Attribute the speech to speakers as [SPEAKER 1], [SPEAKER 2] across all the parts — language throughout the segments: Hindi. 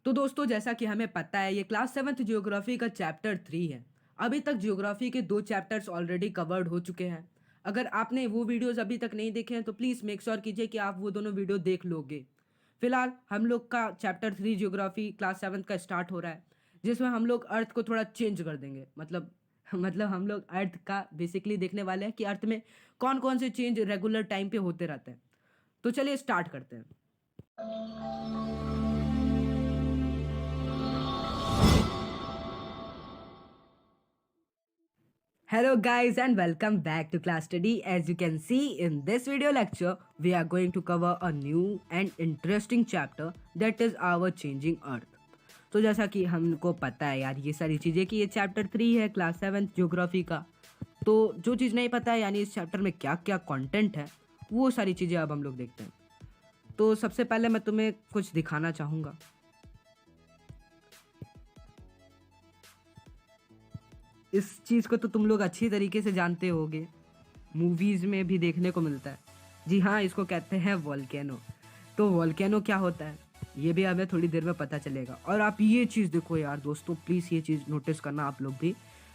[SPEAKER 1] तो दोस्तों जैसा कि हमें पता है ये क्लास 7th ज्योग्राफी का चैप्टर 3 है। अभी तक ज्योग्राफी के 2 चैप्टर्स ऑलरेडी कवर्ड हो चुके हैं। अगर आपने वो वीडियोस अभी तक नहीं देखे हैं तो प्लीज़ मेक श्योर कीजिए कि आप वो दोनों वीडियो देख लोगे। फिलहाल हम लोग का चैप्टर 3 ज्योग्राफी क्लास 7 का स्टार्ट हो रहा है, जिसमें हम लोग अर्थ को थोड़ा चेंज कर देंगे। मतलब हम लोग अर्थ का बेसिकली देखने वाले हैं कि अर्थ में कौन-कौन से चेंज रेगुलर टाइम पे होते रहते हैं। तो चलिए स्टार्ट करते हैं। Hello guys and welcome back to class study. As you can see in this video lecture, we are going to cover a new and interesting chapter that is our changing earth. तो जैसा कि हमको पता है यार ये सारी चीज़ें कि ये चैप्टर 3 है क्लास 7 ज्योग्राफी का। तो जो चीज़ नहीं पता है यानी इस चैप्टर में क्या क्या कंटेंट है वो सारी चीज़ें अब हम लोग देखते हैं। तो सबसे पहले मैं तुम्हें कुछ दिखाना चाहूँगा। इस चीज़ को तो तुम लोग अच्छी तरीके से जानते होगे, मूवीज़ में भी देखने को मिलता है। जी हाँ, इसको कहते हैं वोल्केनो। तो वोल्केनो क्या होता है ये भी हमें थोड़ी देर में पता चलेगा। और आप ये चीज़ देखो यार दोस्तों, प्लीज़ ये चीज़ नोटिस करना आप लोग भी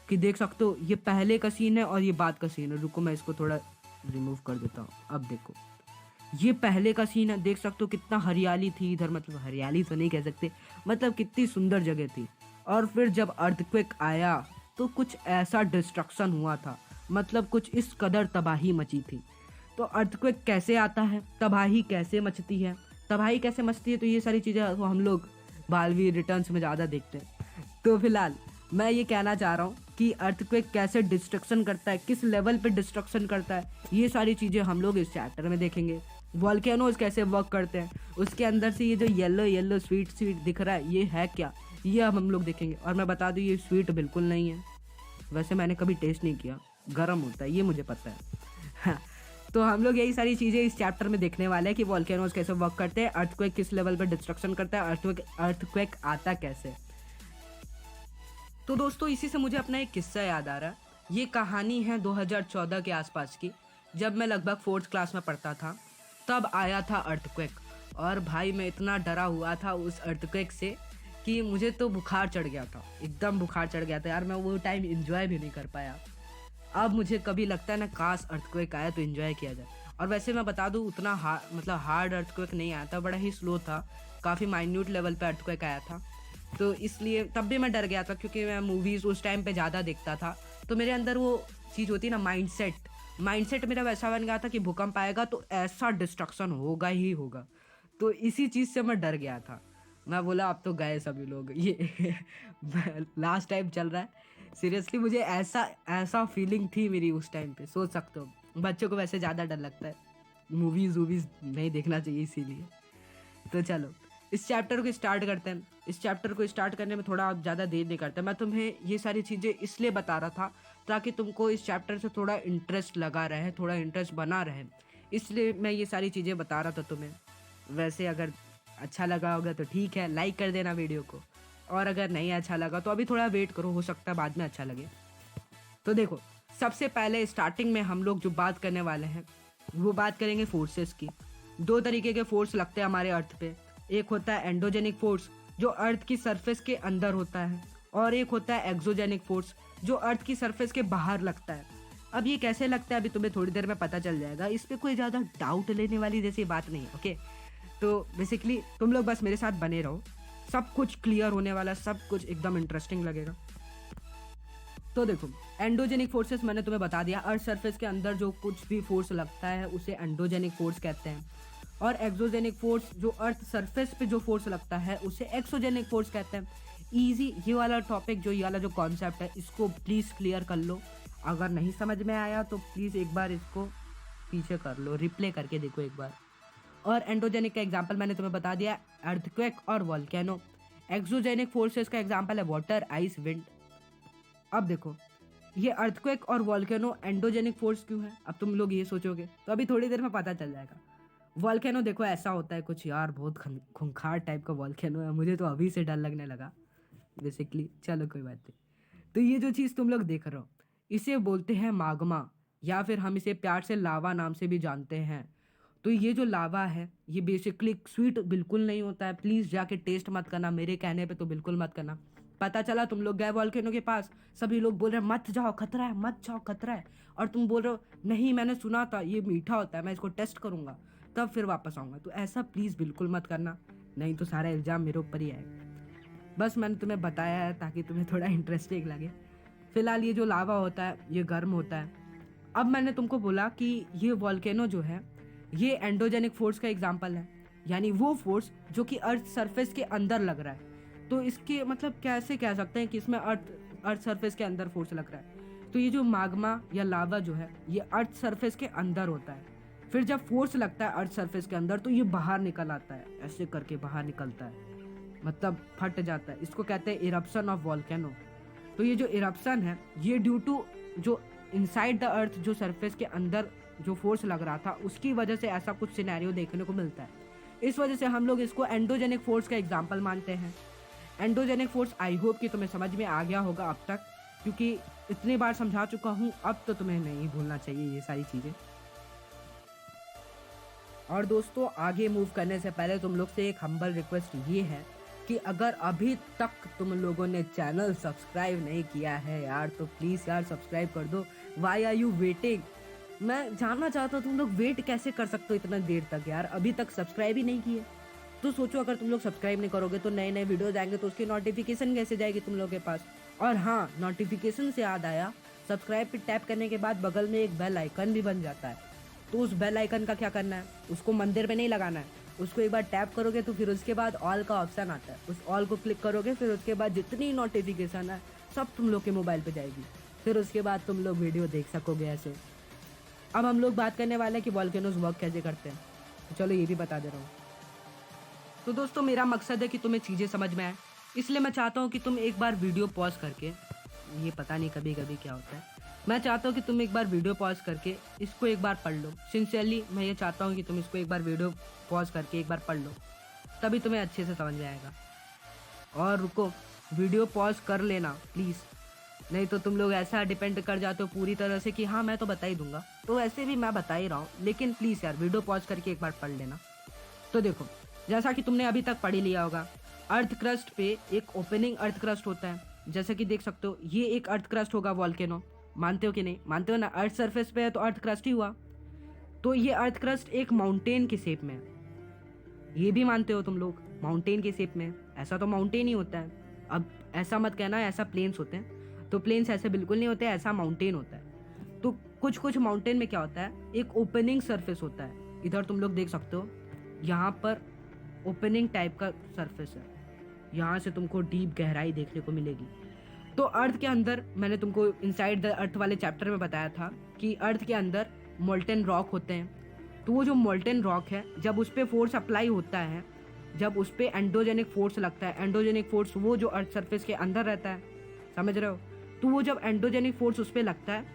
[SPEAKER 1] कि देख सकते हो ये पहले का सीन है और ये बाद का सीन है। रुको मैं इसको थोड़ा रिमूव कर देता हूँ। अब देखो ये पहले का सीन है, देख सकते हो कितना हरियाली थी इधर, मतलब हरियाली तो नहीं कह सकते, मतलब कितनी सुंदर जगह थी। और फिर जब अर्थक्वेक आया तो कुछ ऐसा डिस्ट्रक्शन हुआ था, मतलब कुछ इस कदर तबाही मची थी। तो अर्थक्वेक कैसे आता है, तबाही कैसे मचती है, तबाही कैसे मचती है, तो ये सारी चीज़ें तो हम लोग बालवीर रिटर्न्स में ज़्यादा देखते हैं। तो फिलहाल मैं ये कहना चाह रहा हूँ कि अर्थक्वेक कैसे डिस्ट्रक्शन करता है, किस लेवल पे डिस्ट्रक्शन करता है, ये सारी चीज़ें हम लोग इस चैप्टर में देखेंगे। वॉल्केनोज कैसे वर्क करते हैं, उसके अंदर से ये जो येलो येलो स्वीट स्वीट दिख रहा है ये है क्या, ये अब हम लोग देखेंगे। और मैं बता दूँ ये स्वीट बिल्कुल नहीं है, वैसे मैंने कभी टेस्ट नहीं किया, गर्म होता है ये मुझे पता है। हाँ, तो हम लोग यही सारी चीज़ें इस चैप्टर में देखने वाले हैं कि वॉल्केनोज कैसे वर्क करते हैं, अर्थक्वेक किस लेवल पर डिस्ट्रक्शन करता है, अर्थक्वेक आता कैसे। तो दोस्तों इसी से मुझे अपना एक किस्सा याद आ रहा है। ये कहानी है 2014 के आसपास की, जब मैं लगभग 4th क्लास में पढ़ता था। तब आया था अर्थक्वेक और भाई मैं इतना डरा हुआ था उस अर्थक्वेक से कि मुझे तो बुखार चढ़ गया था, एकदम बुखार चढ़ गया था यार। मैं वो टाइम एंजॉय भी नहीं कर पाया। अब मुझे कभी लगता है ना काश अर्थक्वेक आया तो एंजॉय किया जाए। और वैसे मैं बता दूं उतना हार्ड अर्थक्वेक नहीं आया था, बड़ा ही स्लो था, काफ़ी माइन्यूट लेवल पे अर्थक्वेक आया था। तो इसलिए तब भी मैं डर गया था क्योंकि मैं मूवीज़ उस टाइम पे ज़्यादा देखता था। तो मेरे अंदर वो चीज़ होती है ना, माइंडसेट मेरा वैसा बन गया था कि भूकंप आएगा तो ऐसा डिस्ट्रक्शन होगा ही होगा। तो इसी चीज़ से मैं डर गया था। मैं बोला अब तो गए सभी लोग, ये लास्ट टाइम चल रहा है। सीरियसली मुझे ऐसा ऐसा फीलिंग थी मेरी उस टाइम पे, सोच सकते हो। बच्चों को वैसे ज़्यादा डर लगता है, मूवीज़ वूवीज़ नहीं देखना चाहिए इसीलिए। तो चलो इस चैप्टर को स्टार्ट करते हैं। इस चैप्टर को स्टार्ट करने में थोड़ा आप ज़्यादा देर नहीं करते, मैं तुम्हें ये सारी चीज़ें इसलिए बता रहा था ताकि तुमको इस चैप्टर से थोड़ा इंटरेस्ट लगा रहे, थोड़ा इंटरेस्ट बना रहे, इसलिए मैं ये सारी चीज़ें बता रहा था तुम्हें। वैसे अगर अच्छा लगा होगा तो ठीक है, लाइक कर देना वीडियो को, और अगर नहीं अच्छा लगा तो अभी थोड़ा वेट करो, हो सकता है बाद में अच्छा लगे। तो देखो सबसे पहले स्टार्टिंग में हम लोग जो बात करने वाले हैं वो बात करेंगे फोर्सेस की। दो तरीके के फोर्स लगते हैं हमारे अर्थ पे। एक होता है एंडोजेनिक फोर्स जो अर्थ की सरफेस के अंदर होता है, और एक होता है एक्सोजेनिक फोर्स जो अर्थ की सरफेस के बाहर लगता है। अब ये कैसे लगता है अभी तुम्हें थोड़ी देर में पता चल जाएगा, इस पर कोई ज़्यादा डाउट लेने वाली जैसी बात नहीं है। ओके, तो बेसिकली तुम लोग बस मेरे साथ बने रहो, सब कुछ क्लियर होने वाला, सब कुछ एकदम इंटरेस्टिंग लगेगा। तो देखो एंडोजेनिक फोर्सेस मैंने तुम्हें बता दिया, अर्थ सरफेस के अंदर जो कुछ भी फोर्स लगता है उसे एंडोजेनिक फोर्स कहते हैं। और एक्सोजेनिक फोर्स जो अर्थ सरफेस पे जो फोर्स लगता है उसे एक्सोजेनिक फोर्स कहते हैं। इजी ये वाला टॉपिक, जो ये वाला जो कॉन्सेप्ट है, इसको प्लीज़ क्लियर कर लो। अगर नहीं समझ में आया तो प्लीज़ एक बार इसको पीछे कर लो, रिप्ले करके देखो एक बार। और एंडोजेनिक का एग्जांपल मैंने तुम्हें बता दिया, अर्थक्वेक और वॉल्केनो। एक्सोजेनिक फोर्सेस का एग्जांपल है वाटर, आइस, विंड। अब देखो ये अर्थक्वेक और वॉल्केनो एंडोजेनिक फोर्स क्यों है, अब तुम लोग ये सोचोगे तो अभी थोड़ी देर में पता चल जाएगा। वॉल्केनो देखो ऐसा होता है कुछ यार, बहुत खूंखार टाइप का वॉल्केनो है, मुझे तो अभी से डर लगने लगा बेसिकली। चलो कोई बात नहीं। तो ये जो चीज़ तुम लोग देख रहे हो इसे बोलते हैं माग्मा, या फिर हम इसे प्यार से लावा नाम से भी जानते हैं। तो ये जो लावा है ये बेसिकली स्वीट बिल्कुल नहीं होता है। प्लीज़ जाके टेस्ट मत करना, मेरे कहने पे तो बिल्कुल मत करना। पता चला तुम लोग गए वॉल्केनो के पास, सभी लोग बोल रहे हैं मत जाओ खतरा है, मत जाओ खतरा है, और तुम बोल रहे हो नहीं मैंने सुना था ये मीठा होता है, मैं इसको टेस्ट करूंगा तब फिर वापस आऊँगा। तो ऐसा प्लीज़ बिल्कुल मत करना, नहीं तो सारा इल्ज़ाम मेरे ऊपर ही आएगा। बस मैंने तुम्हें बताया है ताकि तुम्हें थोड़ा इंटरेस्टिंग लगे। फिलहाल ये जो लावा होता है ये गर्म होता है। अब मैंने तुमको बोला कि ये वॉल्केनो जो है ये एंडोजेनिक फोर्स का एग्जाम्पल है, यानी वो फोर्स जो कि अर्थ सरफेस के अंदर लग रहा है। तो इसके मतलब कैसे कह सकते हैं कि इसमें अर्थ सरफेस के अंदर फोर्स लग रहा है। तो ये जो माग्मा या लावा जो है ये अर्थ सरफेस के अंदर होता है, फिर जब फोर्स लगता है अर्थ सरफेस के अंदर तो ये बाहर निकल आता है, ऐसे करके बाहर निकलता है, मतलब फट जाता है। इसको कहते हैं इरप्शन ऑफ वॉल्केनो। तो ये जो इरप्शन है ये ड्यू टू जो इनसाइड द अर्थ जो सरफेस के अंदर जो फोर्स लग रहा था उसकी वजह से ऐसा कुछ सिनेरियो देखने को मिलता है। इस वजह से हम लोग इसको एंडोजेनिक फोर्स का एग्जाम्पल मानते हैं। एंडोजेनिक फोर्स आई होप कि तुम्हें समझ में आ गया होगा अब तक, क्योंकि इतनी बार समझा चुका हूँ, अब तो तुम्हें नहीं भूलना चाहिए ये सारी चीज़ें। और दोस्तों आगे मूव करने से पहले तुम लोग से एक हम्बल रिक्वेस्ट ये है कि अगर अभी तक तुम लोगों ने चैनल सब्सक्राइब नहीं किया है यार तो प्लीज़ यार सब्सक्राइब कर दो। Why are you waiting? मैं जानना चाहता हूँ तुम लोग वेट कैसे कर सकते हो इतना देर तक यार, अभी तक सब्सक्राइब ही नहीं किए। तो सोचो अगर तुम लोग सब्सक्राइब नहीं करोगे तो नए नए वीडियोज आएंगे तो उसकी नोटिफिकेशन कैसे जाएगी तुम लोग के पास। और हाँ, नोटिफिकेशन से याद आया, सब्सक्राइब पे टैप करने के बाद बगल में एक बेल आइकन भी बन जाता है। तो उस बेल आइकन का क्या करना है, उसको मंदिर पे नहीं लगाना है, उसको एक बार टैप करोगे तो फिर उसके बाद ऑल का ऑप्शन आता है, उस ऑल को क्लिक करोगे, फिर उसके बाद जितनी नोटिफिकेशन है सब तुम लोग के मोबाइल पे जाएगी, फिर उसके बाद तुम लोग वीडियो देख सकोगे ऐसे। अब हम लोग बात करने वाले हैं कि वॉल्केनोज वर्क कैसे करते हैं, तो चलो ये भी बता दे रहा हूँ। तो दोस्तों मेरा मकसद है कि तुम्हें चीज़ें समझ में आए, इसलिए मैं चाहता हूँ कि तुम एक बार वीडियो पॉज करके, ये पता नहीं कभी कभी क्या होता है, मैं चाहता हूँ कि तुम एक बार वीडियो पॉज करके इसको एक बार पढ़ लो। सिंसियरली मैं ये चाहता हूँ कि तुम इसको एक बार वीडियो पॉज करके एक बार पढ़ लो, तभी तुम्हें अच्छे से समझ में आएगा। और रुको, वीडियो पॉज कर लेना प्लीज़, नहीं तो तुम लोग ऐसा डिपेंड कर जाते हो पूरी तरह से कि हाँ मैं तो बता ही दूंगा, तो ऐसे भी मैं बता ही रहा हूँ, लेकिन प्लीज़ यार वीडियो पॉज करके एक बार पढ़ लेना। तो देखो, जैसा कि तुमने अभी तक पढ़ ही लिया होगा, अर्थ क्रस्ट पे एक ओपनिंग अर्थ क्रस्ट होता है, जैसे कि देख सकते हो ये एक अर्थ क्रस्ट होगा वॉल्केनो। मानते हो कि नहीं? मानते हो ना, अर्थ सरफेस पे है तो अर्थ क्रस्ट ही हुआ। तो ये अर्थ क्रस्ट एक माउंटेन के शेप में है, ये भी मानते हो तुम लोग, माउंटेन के शेप में। ऐसा तो माउंटेन ही होता है, अब ऐसा मत कहना ऐसा प्लेन्स होते हैं, तो प्लेन्स ऐसे बिल्कुल नहीं होते, ऐसा माउंटेन होता है। तो कुछ कुछ माउंटेन में क्या होता है, एक ओपनिंग सरफेस होता है। इधर तुम लोग देख सकते हो, यहाँ पर ओपनिंग टाइप का सरफेस है, यहाँ से तुमको डीप गहराई देखने को मिलेगी। तो अर्थ के अंदर, मैंने तुमको इनसाइड द अर्थ वाले चैप्टर में बताया था कि अर्थ के अंदर मोल्टेन रॉक होते हैं। तो वो जो मोल्टेन रॉक है, जब उस पर फोर्स अप्लाई होता है, जब उस पर एंडोजेनिक फोर्स लगता है, एंडोजेनिक फोर्स वो जो अर्थ सरफेस के अंदर रहता है, समझ रहे हो? तो वो जब एंडोजेनिक फोर्स उस पर लगता है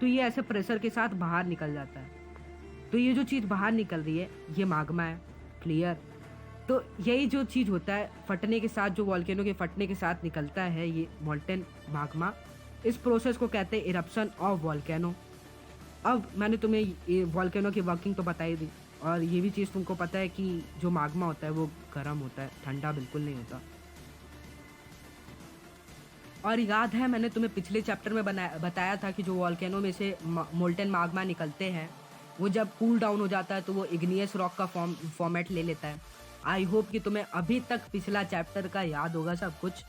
[SPEAKER 1] तो ये ऐसे प्रेशर के साथ बाहर निकल जाता है। तो ये जो चीज़ बाहर निकल रही है ये माग्मा है। क्लियर? तो यही जो चीज़ होता है फटने के साथ, जो वॉल्केनो के फटने के साथ निकलता है ये मोल्टेन माग्मा, इस प्रोसेस को कहते हैं इरप्शन ऑफ वॉल्केनो। अब मैंने तुम्हें ये वॉल्केनो की वर्किंग तो बता ही दी, और ये भी चीज़ तुमको पता है कि जो माग्मा होता है वो गर्म होता है, ठंडा बिल्कुल नहीं होता। और याद है मैंने तुम्हें पिछले चैप्टर में बताया था कि जो वॉल्केनो में से मोल्टेन माग्मा निकलते हैं वो जब कूल डाउन हो जाता है तो वो इग्नियस रॉक का फॉर्मेट ले लेता है। आई होप कि तुम्हें अभी तक पिछला चैप्टर का याद होगा सब कुछ,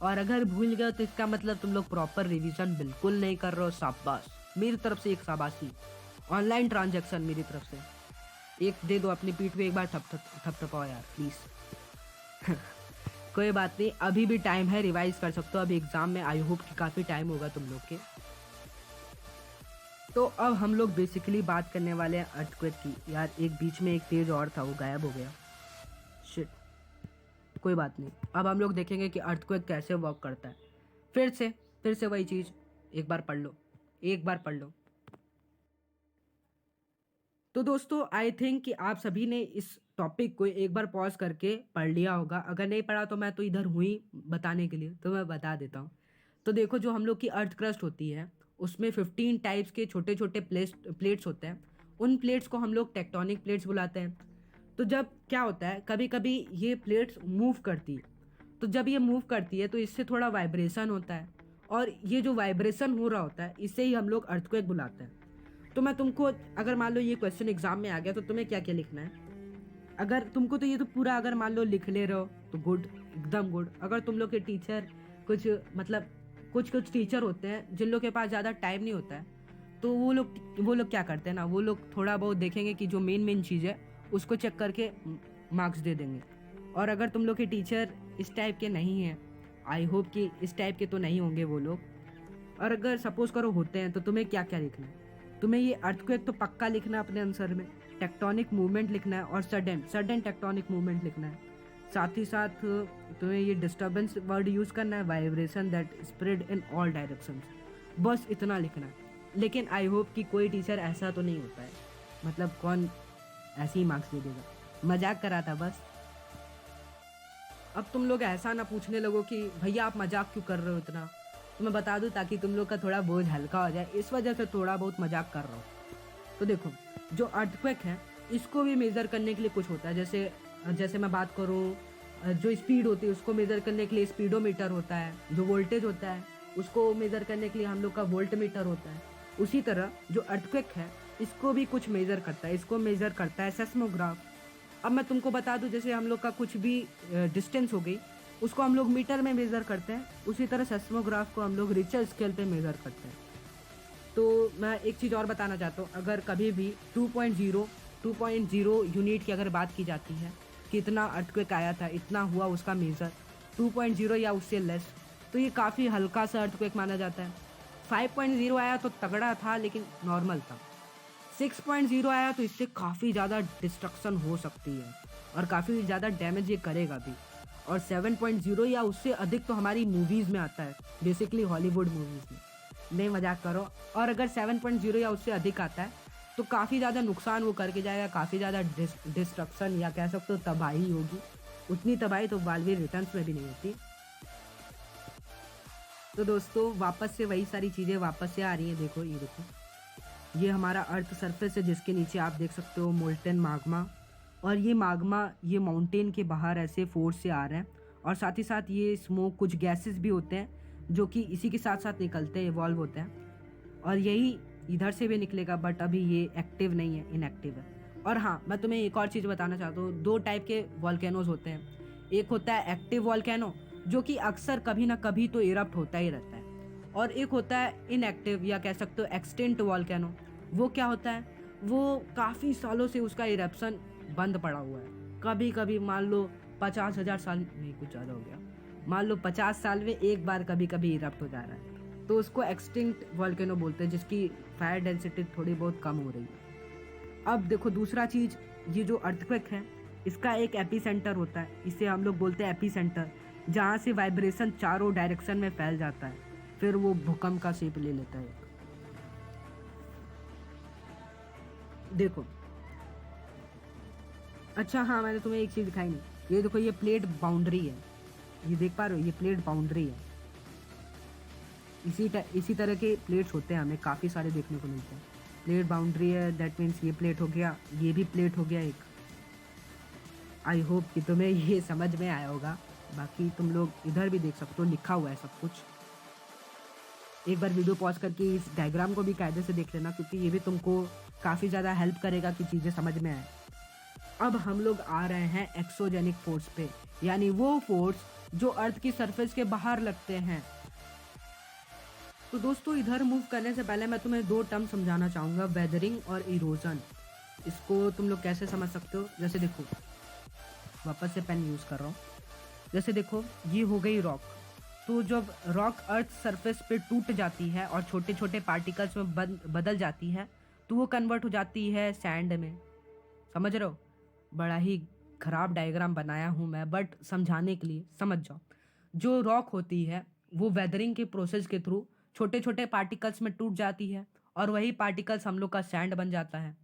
[SPEAKER 1] और अगर भूल गए तो इसका मतलब तुम लोग प्रॉपर रिवीजन बिल्कुल नहीं कर रहे हो। शाबाश, मेरी तरफ से एक शाबाशी, ऑनलाइन ट्रांजैक्शन मेरी तरफ से एक दे दो, अपनी पीठ पे एक बार थपथपाओ यार प्लीज़। कोई बात नहीं, अभी भी टाइम है, रिवाइज कर सकते हो, अभी एग्जाम में आई होप कि काफ़ी टाइम होगा तुम लोग के। तो अब हम लोग बेसिकली बात करने वाले हैं अर्थक्वेक की। यार एक बीच में एक पेज और था वो गायब हो गया, शिट, कोई बात नहीं। अब हम लोग देखेंगे कि अर्थक्वेक कैसे वर्क करता है। फिर से वही चीज़, एक बार पढ़ लो, एक बार पढ़ लो। तो दोस्तों आई थिंक कि आप सभी ने इस टॉपिक को एक बार पॉज करके पढ़ लिया होगा। अगर नहीं पढ़ा तो मैं तो इधर हूँ ही बताने के लिए, तो मैं बता देता हूँ। तो देखो, जो हम लोग की अर्थ क्रस्ट होती है उसमें 15 टाइप्स के छोटे छोटे प्लेट्स होते हैं, उन प्लेट्स को हम लोग टेक्टोनिक प्लेट्स बुलाते हैं। तो जब क्या होता है, कभी कभी ये प्लेट्स मूव करती है, तो जब ये मूव करती है तो इससे थोड़ा वाइब्रेशन होता है, और ये जो वाइब्रेशन हो रहा होता है इसे ही हम लोग अर्थक्वेक बुलाते हैं। तो मैं तुमको, अगर मान लो ये क्वेश्चन एग्जाम में आ गया तो तुम्हें क्या क्या लिखना है, अगर तुमको तो ये तो पूरा अगर मान लो लिख ले रहे हो तो गुड, एकदम गुड। अगर तुम लोग के टीचर कुछ मतलब कुछ कुछ टीचर होते हैं जिन लोग के पास ज़्यादा टाइम नहीं होता है, तो वो लोग क्या करते हैं ना, वो लोग थोड़ा बहुत देखेंगे कि जो मेन मेन चीज़ है उसको चेक करके मार्क्स दे देंगे। और अगर तुम लोग के टीचर इस टाइप के नहीं हैं, आई होप कि इस टाइप के तो नहीं होंगे वो लोग, और अगर सपोज करो होते हैं, तो तुम्हें क्या क्या लिखना है, तुम्हें ये अर्थक्वेक तो पक्का लिखना है अपने आंसर में, टेक्टोनिक मूवमेंट लिखना है, और सडन सडन टेक्टोनिक मूवमेंट लिखना है। साथ ही साथ तुम्हें ये डिस्टर्बेंस वर्ड यूज़ करना है, vibration that spread in all directions, बस इतना लिखना है। लेकिन आई होप कि कोई टीचर ऐसा तो नहीं होता है, मतलब कौन ऐसे ही मार्क्स दे देगा, मजाक करा था बस। अब तुम लोग ऐसा ना पूछने लगो कि भैया आप मजाक क्यों कर रहे हो इतना, तो मैं बता दूं ताकि तुम लोग का थोड़ा बोझ हल्का हो जाए, इस वजह से थोड़ा बहुत मजाक कर रहा हूँ। तो देखो, जो अर्थक्वेक है इसको भी मेज़र करने के लिए कुछ होता है, जैसे जैसे मैं बात करूँ, जो स्पीड होती है उसको मेज़र करने के लिए स्पीडोमीटर होता है, जो वोल्टेज होता है उसको मेज़र करने के लिए हम लोग का वोल्ट मीटर होता है। उसी तरह जो अर्थक्वेक है इसको भी कुछ मेज़र करता है, इसको मेज़र करता है सेस्मोग्राफ। अब मैं तुमको बता दूं, जैसे हम लोग का कुछ भी डिस्टेंस हो गई उसको हम लोग मीटर में मेज़र करते हैं, उसी तरह सेस्मोग्राफ को हम लोग रिचर स्केल पे मेज़र करते हैं। तो मैं एक चीज़ और बताना चाहता हूँ, अगर कभी भी 2.0 यूनिट की अगर बात की जाती है कि इतना अर्थक्वेक आया था, इतना हुआ उसका मेज़र, 2.0 या उससे लेस, तो ये काफ़ी हल्का सा अर्थक्वेक माना जाता है। 5.0 आया तो तगड़ा था लेकिन नॉर्मल था। 6.0 आया तो इससे काफ़ी ज़्यादा डिस्ट्रक्शन हो सकती है और काफ़ी ज़्यादा डैमेज ये करेगा भी। और 7.0 या उससे अधिक तो हमारी मूवीज़ में आता है, बेसिकली हॉलीवुड मूवीज़ में, नहीं मजाक करो। और अगर 7.0 या उससे अधिक आता है तो काफ़ी ज़्यादा नुकसान वो करके जाएगा, काफ़ी ज़्यादा डिस्ट्रक्शन या कह सकते हो तबाही होगी। उतनी तबाही तो बालवीर रिटर्न्स में भी नहीं होती। तो दोस्तों वापस से वही सारी चीज़ें वापस से आ रही हैं। देखो ये देखो, ये हमारा अर्थ सरफेस है जिसके नीचे आप देख सकते हो मोल्टन माग्मा, और ये माग्मा ये माउंटेन के बाहर ऐसे फोर्स से आ रहे हैं, और साथ ही साथ ये स्मोक कुछ गैसेस भी होते हैं जो कि इसी के साथ साथ निकलते हैं, इवॉल्व होते हैं, और यही इधर से भी निकलेगा, बट अभी ये एक्टिव नहीं है, इनएक्टिव है। और हाँ, मैं तुम्हें एक और चीज़ बताना चाहता हूँ, दो टाइप के वॉल्केनोज होते हैं। एक होता है एक्टिव वॉल्केनो जो कि अक्सर कभी ना कभी तो इरप्ट होता ही रहता है, और एक होता है इनएक्टिव या कह सकते हो एक्सटिंक्ट वॉल्केनो। वो क्या होता है, वो काफ़ी सालों से उसका इरप्शन बंद पड़ा हुआ है। कभी कभी मान लो 50,000 साल, नहीं कुछ ज़्यादा हो गया, मान लो 50 साल में एक बार कभी कभी इरप्ट हो जा रहा है, तो उसको एक्सटिंक्ट वॉल्केनो बोलते हैं, जिसकी फायर डेंसिटी थोड़ी बहुत कम हो रही है। अब देखो दूसरा चीज़, ये जो अर्थक्वेक है इसका एक एपी सेंटर होता है, इसे हम लोग बोलते हैं एपी सेंटर, जहाँ से वाइब्रेशन चारों डायरेक्शन में फैल जाता है, फिर वो भूकंप का शेप ले लेता है। देखो, अच्छा हाँ, मैंने तुम्हें एक चीज़ दिखाई नहीं, ये देखो ये प्लेट बाउंड्री है, ये देख पा रहे हो, ये प्लेट बाउंड्री है। इसी तरह के प्लेट्स होते हैं, हमें काफ़ी सारे देखने को मिलते हैं। प्लेट बाउंड्री है, दैट मीन्स ये प्लेट हो गया, ये भी प्लेट हो गया एक। आई होप कि तुम्हें ये समझ में आया होगा। बाकी तुम लोग इधर भी देख सकते हो, लिखा हुआ है सब कुछ। एक बार वीडियो पॉज करके इस डायग्राम को भी कायदे से देख लेना, क्योंकि ये भी तुमको काफ़ी ज़्यादा हेल्प करेगा कि चीज़ें समझ में आए। अब हम लोग आ रहे हैं एक्सोजेनिक फोर्स पे, यानी वो फोर्स जो अर्थ की सरफेस के बाहर लगते हैं। तो दोस्तों इधर मूव करने से पहले मैं तुम्हें दो टर्म समझाना चाहूँगा, वेदरिंग और इरोजन। इसको तुम लोग कैसे समझ सकते हो, जैसे देखो, वापस से पेन यूज़ कर रहा हूँ। जैसे देखो, ये हो गई रॉक, तो जब रॉक अर्थ सरफेस पे टूट जाती है और छोटे छोटे पार्टिकल्स में बदल जाती है, तो वो कन्वर्ट हो जाती है सैंड में। समझ रहे हो, बड़ा ही खराब डायग्राम बनाया हूँ मैं, बट समझाने के लिए समझ जाओ। जो रॉक होती है वो वेदरिंग के प्रोसेस के थ्रू छोटे छोटे पार्टिकल्स में टूट जाती है, और वही पार्टिकल्स हम लोग का सैंड बन जाता है।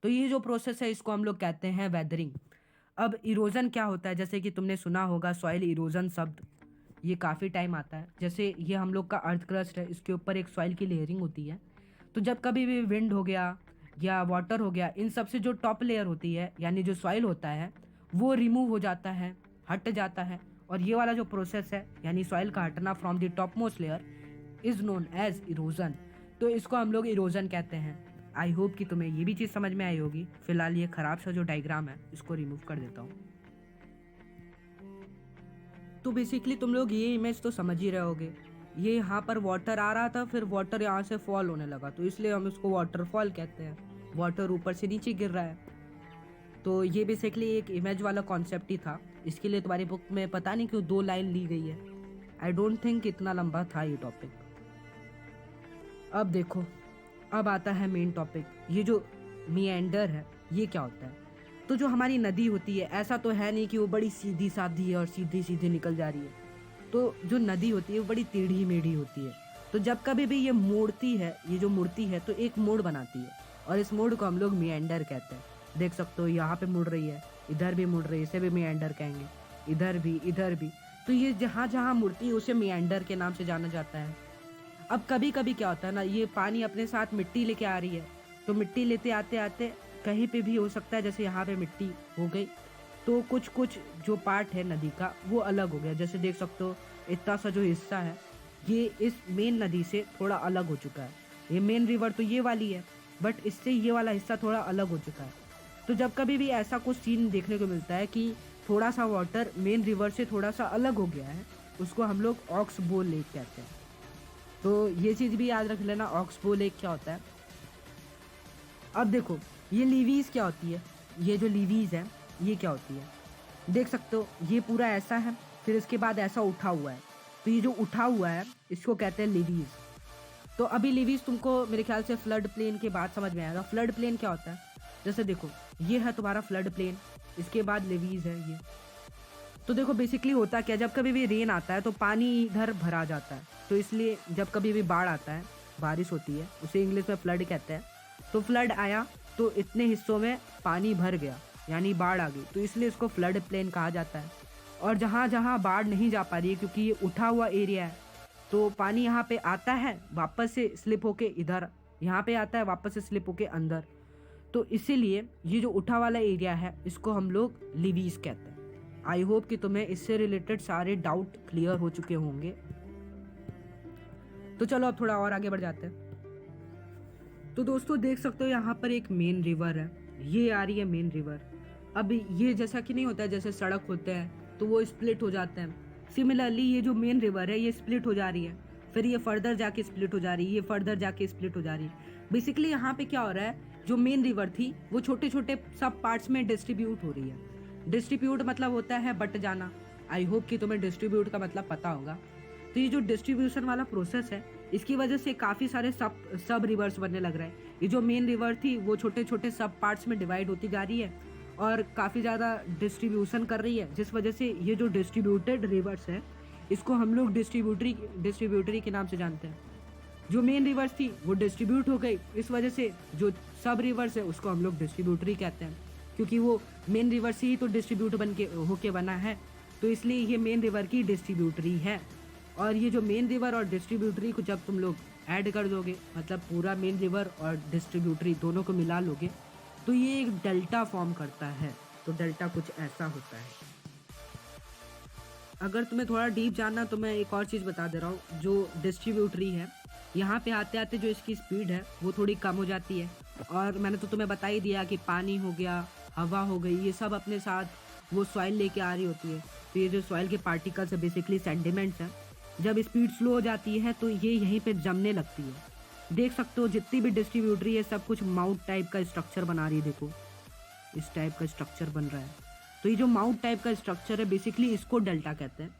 [SPEAKER 1] तो ये जो प्रोसेस है इसको हम लोग कहते हैं वेदरिंग। अब इरोजन क्या होता है, जैसे कि तुमने सुना होगा सॉइल इरोजन शब्द, ये काफ़ी टाइम आता है। जैसे ये हम लोग का अर्थ क्रस्ट है, इसके ऊपर एक सॉइल की लेयरिंग होती है, तो जब कभी भी विंड हो गया या वाटर हो गया, इन सब से जो टॉप लेयर होती है यानी जो सॉइल होता है वो रिमूव हो जाता है, हट जाता है। और ये वाला जो प्रोसेस है यानी सॉइल का हटना from the top most layer is known as erosion. तो इसको हम लोग इरोजन कहते हैं। आई होप कि तुम्हें ये भी चीज़ समझ में आई होगी। फिलहाल ये खराब सा जो डायग्राम है इसको रिमूव कर देता हूँ। तो बेसिकली तुम लोग ये इमेज तो समझ ही रहे होगे। ये यहाँ पर वाटर आ रहा था, फिर वाटर यहाँ से फॉल होने लगा, तो इसलिए हम इसको वाटरफॉल कहते हैं। वाटर ऊपर से नीचे गिर रहा है। तो ये बेसिकली एक इमेज वाला कॉन्सेप्ट ही था। इसके लिए तुम्हारी बुक में पता नहीं क्यों 2 लाइन ली गई है। आई डोंट थिंक इतना लंबा था ये टॉपिक। अब देखो, अब आता है मेन टॉपिक। ये जो मिएंडर है ये क्या होता है? तो जो हमारी नदी होती है, ऐसा तो है नहीं कि वो बड़ी सीधी साधी है और सीधी सीधी निकल जा रही है। तो जो नदी होती है वो बड़ी टेढ़ी मेढ़ी होती है। तो जब कभी भी ये मोड़ती है, ये जो मुड़ती है तो एक मोड़ बनाती है, और इस मोड़ को हम लोग मिएंडर कहते हैं। देख सकते हो यहाँ पे मुड़ रही है, इधर भी मुड़ रही है, इसे भी मिएंडर कहेंगे। इधर भी, इधर भी। तो ये जहाँ जहाँ मुड़ती है उसे मिएंडर के नाम से जाना जाता है। अब कभी कभी क्या होता है ना, ये पानी अपने साथ मिट्टी लेके आ रही है, तो मिट्टी लेते आते आते कहीं पे भी हो सकता है, जैसे यहाँ पे मिट्टी हो गई तो कुछ कुछ जो पार्ट है नदी का वो अलग हो गया। जैसे देख सकते हो इतना सा जो हिस्सा है ये इस मेन नदी से थोड़ा अलग हो चुका है। ये मेन रिवर तो ये वाली है, बट इससे ये वाला हिस्सा थोड़ा अलग हो चुका है। तो जब कभी भी ऐसा कुछ सीन देखने को मिलता है कि थोड़ा सा वाटर मेन रिवर से थोड़ा सा अलग हो गया है, उसको हम लोग ऑक्स बो लेक कहते हैं। तो ये चीज़ भी याद रख लेना, ऑक्स बो लेक क्या होता है। अब देखो ये लीवीज क्या होती है। ये जो लीवीज है ये क्या होती है, देख सकते हो ये पूरा ऐसा है, फिर इसके बाद ऐसा उठा हुआ है। तो ये जो उठा हुआ है इसको कहते हैं लीवीज। तो अभी लीवीज तुमको मेरे ख्याल से फ्लड प्लेन के बाद समझ में आएगा। फ्लड प्लेन क्या होता है, जैसे देखो ये है तुम्हारा फ्लड प्लेन, इसके बाद लीवीज है ये। तो देखो बेसिकली होता क्या, जब कभी भी रेन आता है तो पानी इधर भरा जाता है। तो इसलिए जब कभी भी बाढ़ आता है, बारिश होती है, उसे इंग्लिश में फ्लड कहते हैं। तो फ्लड आया तो इतने हिस्सों में पानी भर गया यानी बाढ़ आ गई, तो इसलिए इसको फ्लड प्लेन कहा जाता है। और जहाँ जहाँ बाढ़ नहीं जा पा रही है क्योंकि ये उठा हुआ एरिया है, तो पानी यहाँ पे आता है वापस से स्लिप होके इधर, यहाँ पे आता है वापस से स्लिप होके अंदर। तो इसीलिए ये जो उठा वाला एरिया है इसको हम लोग लीवीज कहते हैं। आई होप कि तुम्हें इससे रिलेटेड सारे डाउट क्लियर हो चुके होंगे। तो चलो अब थोड़ा और आगे बढ़ जाते हैं। तो दोस्तों देख सकते हो यहाँ पर एक मेन रिवर है, ये आ रही है मेन रिवर। अब ये जैसा कि नहीं होता है जैसे सड़क होते हैं तो वो स्प्लिट हो जाते हैं, सिमिलरली ये जो मेन रिवर है ये स्प्लिट हो जा रही है, फिर ये फर्दर जाके स्प्लिट हो जा रही है, ये फर्दर जाके स्प्लिट हो जा रही है। बेसिकली यहाँ पे क्या हो रहा है, जो मेन रिवर थी वो छोटे छोटे सब पार्ट्स में डिस्ट्रीब्यूट हो रही है। डिस्ट्रीब्यूट मतलब होता है बट जाना। आई होप कि तुम्हें डिस्ट्रीब्यूट का मतलब पता होगा। तो ये जो डिस्ट्रीब्यूशन वाला प्रोसेस है इसकी वजह से काफ़ी सारे सब रिवर्स बनने लग रहे हैं। ये जो मेन रिवर थी वो छोटे छोटे सब पार्ट्स में डिवाइड होती जा रही है और काफ़ी ज़्यादा डिस्ट्रीब्यूशन कर रही है, जिस वजह से ये जो डिस्ट्रीब्यूटेड रिवर्स है इसको हम लोग डिस्ट्रीब्यूटरी के नाम से जानते हैं। जो मेन रिवर्स थी वो डिस्ट्रीब्यूट हो गई, इस वजह से जो सब रिवर्स है उसको हम लोग डिस्ट्रीब्यूटरी कहते हैं, क्योंकि वो मेन रिवर से ही तो डिस्ट्रीब्यूट बन के होके बना है। तो इसलिए ये मेन रिवर की डिस्ट्रीब्यूटरी है। और ये जो मेन रिवर और डिस्ट्रीब्यूटरी को जब तुम लोग ऐड कर दोगे, मतलब पूरा मेन रिवर और डिस्ट्रीब्यूटरी दोनों को मिला लोगे, तो ये एक डेल्टा फॉर्म करता है। तो डेल्टा कुछ ऐसा होता है। अगर तुम्हें थोड़ा डीप जानना तो मैं एक और चीज़ बता दे रहा हूँ। जो डिस्ट्रीब्यूटरी है यहाँ पे आते आते जो इसकी स्पीड है वो थोड़ी कम हो जाती है। और मैंने तो तुम्हें बता ही दिया कि पानी हो गया, हवा हो गई, ये सब अपने साथ वो सॉइल लेके आ रही होती है। तो ये जो सॉइल के पार्टिकल्स है बेसिकली सेंडिमेंट्स हैं, जब स्पीड स्लो हो जाती है तो ये यहीं पे जमने लगती है। देख सकते हो जितनी भी डिस्ट्रीब्यूटरी है सब कुछ माउंट टाइप का स्ट्रक्चर बना रही है। देखो इस टाइप का स्ट्रक्चर बन रहा है। तो ये जो माउंट टाइप का स्ट्रक्चर है बेसिकली इसको डेल्टा कहते हैं।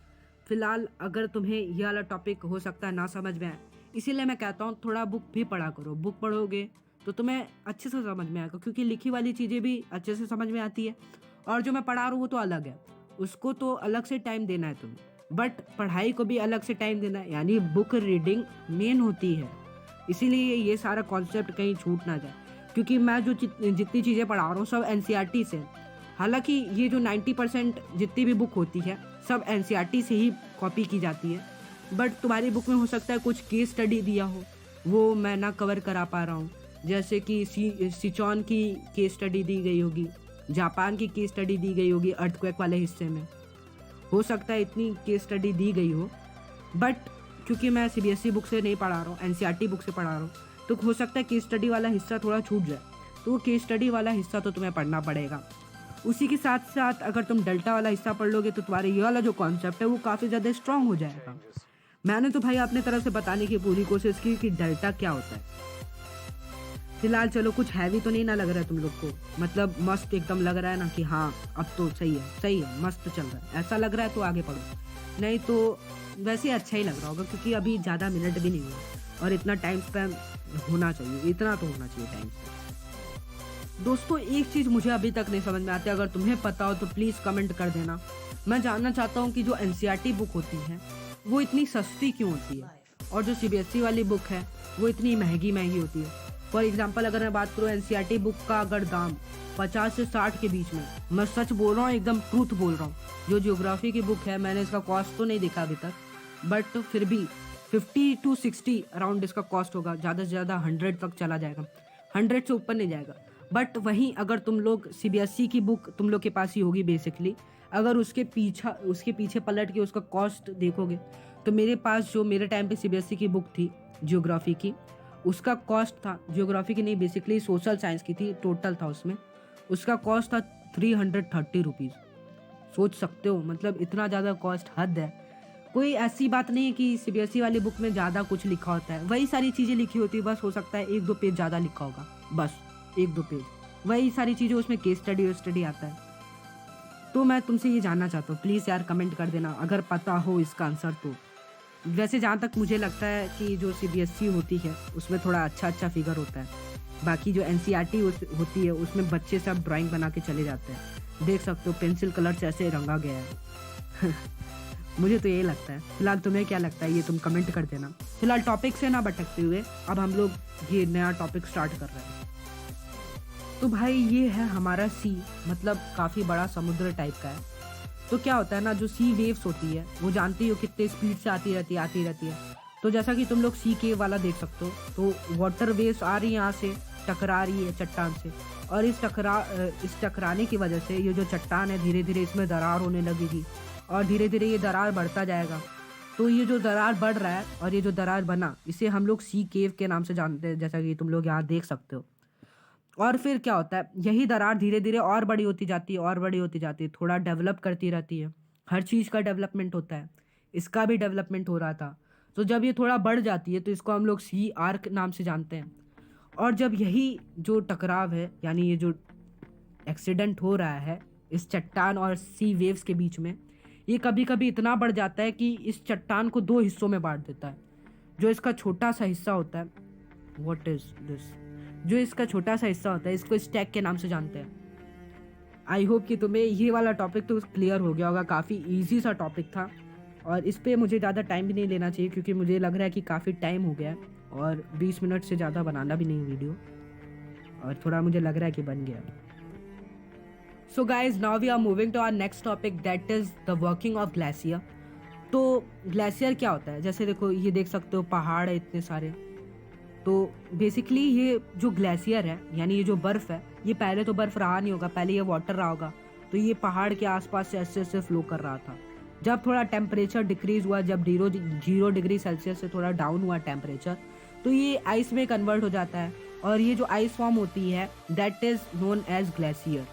[SPEAKER 1] फिलहाल अगर तुम्हें ये वाला टॉपिक हो सकता है ना समझ में आए, इसीलिए मैं कहता हूँ थोड़ा बुक भी पढ़ा करो। बुक पढ़ोगे तो तुम्हें अच्छे से समझ में आएगा, क्योंकि लिखी वाली चीज़ें भी अच्छे से समझ में आती है और जो मैं पढ़ा रहा हूँ वो तो अलग है, उसको तो अलग से टाइम देना है तुम्हें, बट पढ़ाई को भी अलग से टाइम देना है। यानी बुक रीडिंग मेन होती है, इसीलिए ये सारा कॉन्सेप्ट कहीं छूट ना जाए। क्योंकि मैं जो जितनी चीज़ें पढ़ा रहा हूँ सब एनसीईआरटी से, हालांकि ये जो 90% जितनी भी बुक होती है सब एनसीईआरटी से ही कॉपी की जाती है, बट तुम्हारी बुक में हो सकता है कुछ केस स्टडी दिया हो, वो मैं ना कवर करा पा रहा हूँ। जैसे कि सिचुआन की केस स्टडी दी गई होगी, जापान की केस स्टडी दी गई होगी अर्थक्वेक वाले हिस्से में। हो सकता है इतनी केस स्टडी दी गई हो, बट क्योंकि मैं सीबीएसई बुक से नहीं पढ़ा रहा हूँ, एनसीईआरटी बुक से पढ़ा रहा हूँ, तो हो सकता है केस स्टडी वाला हिस्सा थोड़ा छूट जाए। तो वो केस स्टडी वाला हिस्सा तो तुम्हें पढ़ना पड़ेगा। उसी के साथ साथ अगर तुम डेल्टा वाला हिस्सा पढ़ लोगे तो तुम्हारे ये वाला जो कॉन्सेप्ट है वो काफ़ी ज़्यादा स्ट्रांग हो जाएगा। मैंने तो भाई अपने तरफ से बताने की पूरी कोशिश की कि डेल्टा क्या होता है। फिलहाल चलो, कुछ हैवी तो नहीं ना लग रहा है तुम लोग को? मतलब मस्त एकदम लग रहा है ना कि हाँ अब तो सही है, मस्त चल रहा है, ऐसा लग रहा है तो आगे पढ़ो। नहीं तो वैसे अच्छा ही लग रहा होगा, क्योंकि अभी ज़्यादा मिनट भी नहीं हुआ और इतना टाइम स्पैन होना चाहिए, इतना तो होना चाहिए टाइम स्पैन। दोस्तों एक चीज़ मुझे अभी तक नहीं समझ में आती, अगर तुम्हें पता हो तो प्लीज़ कमेंट कर देना। मैं जानना चाहता हूँ कि जो एनसीईआरटी बुक होती है वो इतनी सस्ती क्यों होती है, और जो सीबीएसई वाली बुक है वो इतनी महंगी होती है। फॉर एग्जाम्पल अगर मैं बात करूँ एनसीईआरटी बुक का अगर दाम 50 से 60 के बीच में, मैं सच बोल रहा हूँ, एकदम ट्रूथ बोल रहा हूँ। जो ज्योग्राफी की बुक है मैंने इसका कॉस्ट तो नहीं देखा अभी तक, बट फिर भी 50 to 60 अराउंड इसका कॉस्ट होगा। ज़्यादा से ज़्यादा 100 तक चला जाएगा, 100 से ऊपर नहीं जाएगा। बट वहीं अगर तुम लोग सीबीएसई की बुक तुम लोग के पास ही होगी बेसिकली, अगर उसके पीछे पलट के उसका कॉस्ट देखोगे तो मेरे पास जो मेरे टाइम पे सीबीएसई की बुक थी ज्योग्राफी की, उसका कॉस्ट था, ज्योग्राफी की नहीं बेसिकली सोशल साइंस की थी, टोटल था उसमें, उसका कॉस्ट था 330 रुपीज़। सोच सकते हो, मतलब इतना ज़्यादा कॉस्ट, हद है। कोई ऐसी बात नहीं है कि सीबीएसई वाली बुक में ज़्यादा कुछ लिखा होता है, वही सारी चीज़ें लिखी होती है, बस हो सकता है 1-2 पेज ज़्यादा लिखा होगा, बस 1-2 पेज, वही सारी चीज़ें, उसमें केस स्टडी आता है। तो मैं तुमसे ये जानना चाहता हूँ, प्लीज़ यार कमेंट कर देना अगर पता हो इसका आंसर तो। वैसे जहाँ तक मुझे लगता है कि जो सीबीएसई होती है उसमें थोड़ा अच्छा फिगर होता है, बाकी जो एनसीईआरटी होती है उसमें बच्चे सब ड्राइंग बना के चले जाते हैं, देख सकते हो पेंसिल कलर से ऐसे रंगा गया है। मुझे तो यही लगता है। फिलहाल तुम्हें क्या लगता है ये तुम कमेंट कर देना। फिलहाल टॉपिक से ना भटकते हुए अब हम लोग ये नया टॉपिक स्टार्ट कर रहे हैं। तो भाई ये है हमारा सी, मतलब काफ़ी बड़ा समुद्र टाइप का है। तो क्या होता है ना, जो सी वेव्स होती है वो जानती हो कितने स्पीड से आती रहती है। तो जैसा कि तुम लोग सी केव वाला देख सकते हो, तो वाटर वेव्स आ रही है यहाँ से, टकरा रही है चट्टान से, और इस टकराने की वजह से ये जो चट्टान है धीरे धीरे इसमें दरार होने लगेगी और धीरे धीरे ये दरार बढ़ता जाएगा। तो ये जो दरार बढ़ रहा है और ये जो दरार बना, इसे हम लोग सी केव के नाम से जानते हैं, जैसा कि तुम लोग यहाँ देख सकते हो। और फिर क्या होता है, यही दरार धीरे धीरे और बड़ी होती जाती है, थोड़ा डेवलप करती रहती है। हर चीज़ का डेवलपमेंट होता है, इसका भी डेवलपमेंट हो रहा था। तो जब ये थोड़ा बढ़ जाती है तो इसको हम लोग सी आर्क नाम से जानते हैं। और जब यही जो टकराव है, यानी ये जो एक्सीडेंट हो रहा है इस चट्टान और सी वेव्स के बीच में, ये कभी कभी इतना बढ़ जाता है कि इस चट्टान को 2 हिस्सों में बांट देता है। जो इसका छोटा सा हिस्सा होता है, व्हाट इज दिस, जो इसका छोटा सा हिस्सा होता है इसको स्टैक के नाम से जानते हैं। आई होप कि तुम्हें ये वाला टॉपिक तो क्लियर हो गया होगा, काफ़ी इजी सा टॉपिक था और इस पे मुझे ज़्यादा टाइम भी नहीं लेना चाहिए, क्योंकि मुझे लग रहा है कि काफ़ी टाइम हो गया है और 20 मिनट से ज़्यादा बनाना भी नहीं वीडियो, और थोड़ा मुझे लग रहा है कि बन गया। So guys, now we are moving to our next topic, that is the working of glacier. तो ग्लेशियर क्या होता है, जैसे देखो ये देख सकते हो पहाड़ है इतने सारे। तो बेसिकली ये जो ग्लेशियर है, यानी ये जो बर्फ़ है, ये पहले तो बर्फ़ रहा नहीं होगा, पहले ये वाटर रहा होगा। तो ये पहाड़ के आसपास से ऐसे फ्लो कर रहा था। जब थोड़ा टेम्परेचर डिक्रीज़ हुआ, जब 0 डिग्री सेल्सियस से थोड़ा डाउन हुआ टेम्परेचर, तो ये आइस में कन्वर्ट हो जाता है और ये जो आइस फॉर्म होती है that is known as glacier.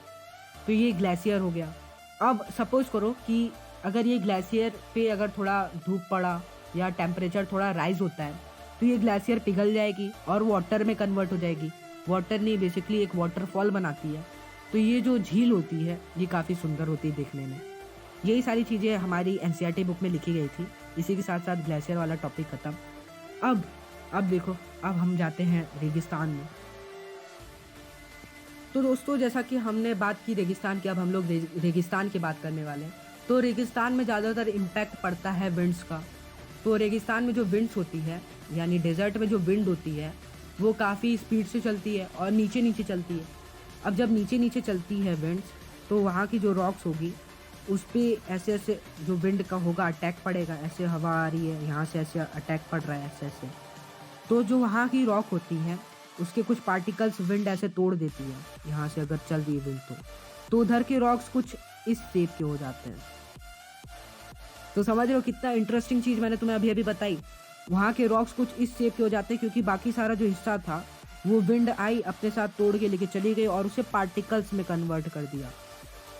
[SPEAKER 1] तो ये ग्लेशियर हो गया। अब सपोज करो कि अगर ये ग्लेशियर पे अगर थोड़ा धूप पड़ा या टेम्परेचर थोड़ा राइज होता है तो ये ग्लेशियर पिघल जाएगी और वाटर में कन्वर्ट हो जाएगी। वाटर नहीं, बेसिकली एक वाटरफॉल बनाती है। तो ये जो झील होती है ये काफ़ी सुंदर होती है देखने में। यही सारी चीज़ें हमारी एनसीईआरटी बुक में लिखी गई थी। इसी के साथ साथ ग्लेशियर वाला टॉपिक ख़त्म। अब देखो, अब हम जाते हैं रेगिस्तान में। तो दोस्तों जैसा कि हमने बात की रेगिस्तान की, अब हम लोग रेगिस्तान की बात करने वाले हैं। तो रेगिस्तान में ज़्यादातर इम्पैक्ट पड़ता है विंड्स का। तो रेगिस्तान में जो विंड्स होती है, यानी डेजर्ट में जो विंड होती है, वो काफ़ी स्पीड से चलती है और नीचे नीचे चलती है। अब जब नीचे नीचे चलती है विंड्स, तो वहाँ की जो रॉक्स होगी उस पर ऐसे ऐसे जो विंड का होगा अटैक पड़ेगा। ऐसे हवा आ रही है, यहाँ से ऐसे अटैक पड़ रहा है ऐसे ऐसे। तो जो वहाँ की रॉक होती है उसके कुछ पार्टिकल्स विंड ऐसे तोड़ देती है, यहाँ से अगर चल रही है विंड तो उधर के रॉक्स कुछ इस शेप के हो जाते हैं। तो समझ रहे हो कितना इंटरेस्टिंग चीज़ मैंने तुम्हें अभी अभी बताई। वहाँ के रॉक्स कुछ इस शेप के हो जाते हैं क्योंकि बाकी सारा जो हिस्सा था वो विंड आई अपने साथ तोड़ के लेके चली गई और उसे पार्टिकल्स में कन्वर्ट कर दिया।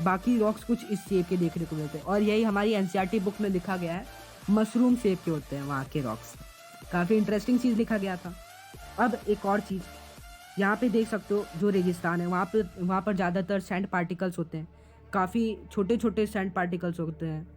[SPEAKER 1] बाकी रॉक्स कुछ इस शेप के देखने को मिलते हैं और यही हमारी एनसीईआरटी बुक में लिखा गया है, मशरूम शेप के होते हैं वहाँ के रॉक्स। काफ़ी इंटरेस्टिंग चीज़ लिखा गया था। अब एक और चीज़, यहाँ पे देख सकते हो जो रेगिस्तान है वहाँ पर ज़्यादातर सैंड पार्टिकल्स होते हैं, काफ़ी छोटे छोटे सैंड पार्टिकल्स होते हैं।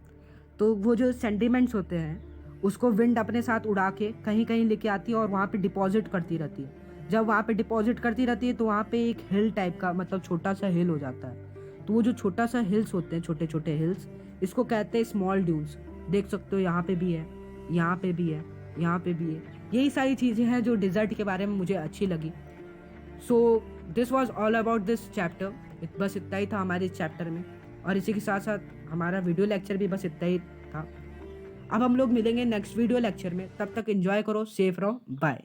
[SPEAKER 1] तो वो जो सेंडिमेंट्स होते हैं उसको विंड अपने साथ उड़ा के कहीं कहीं लेके आती है और वहाँ पे डिपॉजिट करती रहती है। जब वहाँ पे डिपॉजिट करती रहती है तो वहाँ पे एक हिल टाइप का, मतलब छोटा सा हिल हो जाता है। तो वो जो छोटा सा हिल्स होते हैं, छोटे छोटे हिल्स, इसको कहते हैं स्मॉल ड्यून्स। देख सकते हो यहाँ पे भी है, यहाँ पे भी है, यहाँ पे भी है। यही सारी चीज़ें हैं जो डिज़र्ट के बारे में मुझे अच्छी लगी। So this was all about this chapter. बस इतना ही था हमारे इस चैप्टर में, और इसी के साथ साथ हमारा वीडियो लेक्चर भी बस इतना ही था। अब हम लोग मिलेंगे नेक्स्ट वीडियो लेक्चर में, तब तक एंजॉय करो, सेफ रहो, बाय।